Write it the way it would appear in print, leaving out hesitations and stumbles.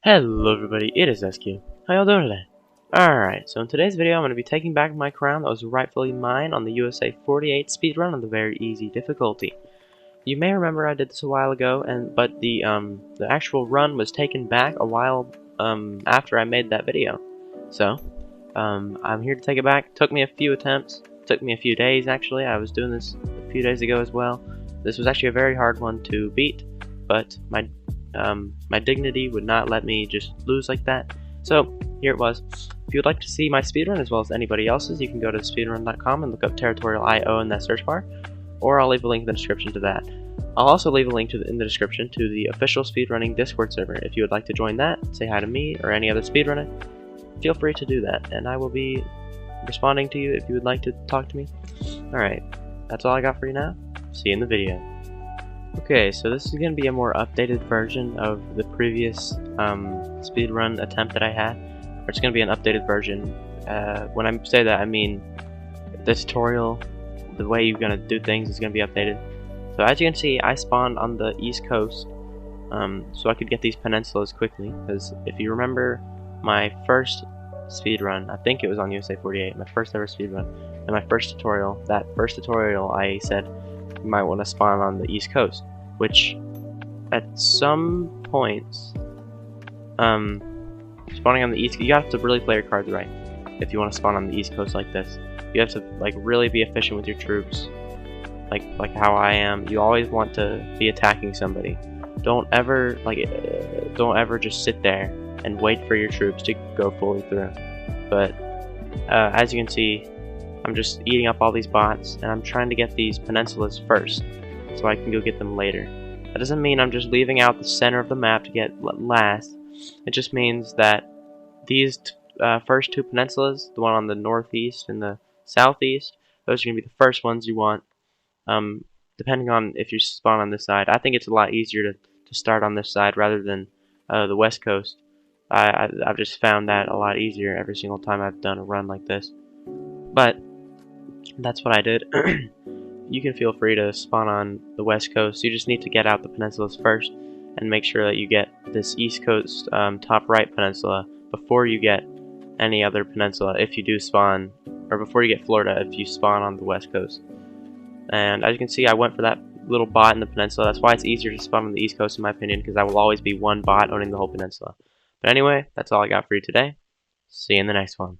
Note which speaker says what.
Speaker 1: Hello everybody, it is SQ. How y'all doing today? Alright, so in today's video I'm going to be taking back my crown that was rightfully mine on the USA48 speedrun on the very easy difficulty. You may remember I did this a while ago, but the actual run was taken back a while after I made that video. So, I'm here to take it back. Took me a few attempts, took me a few days actually. I was doing this a few days ago as well. This was actually a very hard one to beat, but my dignity would not let me just lose like that. So here it was. If you would like to see my speedrun as well as anybody else's, you can go to speedrun.com and look up Territorial IO in that search bar, or I'll leave a link in the description to that. I'll also leave a link in the description to the official speedrunning Discord server. If you would like to join that, say hi to me or any other speedrunner, feel free to do that, and I will be responding to you if you would like to talk to me. Alright, that's all I got for you now. See you in the video. Okay, so this is going to be a more updated version of the previous speedrun attempt that I had. Or it's going to be an updated version. When I say that, I mean the tutorial, the way you're going to do things is going to be updated. So as you can see, I spawned on the east coast so I could get these peninsulas quickly. Because if you remember my first speedrun, I think it was on USA48, my first ever speedrun, and my first tutorial, I said you might want to spawn on the east coast, which at some points spawning on the east, you have to really play your cards right if you want to spawn on the east coast like this. You have to really be efficient with your troops, like how I am. You always want to be attacking somebody. Don't ever just sit there and wait for your troops to go fully through. But as you can see, I'm just eating up all these bots, and I'm trying to get these peninsulas first, so I can go get them later. That doesn't mean I'm just leaving out the center of the map to get last. It just means that these first two peninsulas, the one on the northeast and the southeast, those are going to be the first ones you want, depending on if you spawn on this side. I think it's a lot easier to start on this side rather than the west coast. I've just found that a lot easier every single time I've done a run like this. But that's what I did. You can feel free to spawn on the west coast. You just need to get out the peninsulas first and make sure that you get this east coast top right peninsula before you get any other peninsula if you do spawn, or before you get Florida if you spawn on the west coast. And as you can see, I went for that little bot in the peninsula. That's why it's easier to spawn on the east coast in my opinion, because I will always be one bot owning the whole peninsula. But anyway, that's all I got for you today. See you in the next one.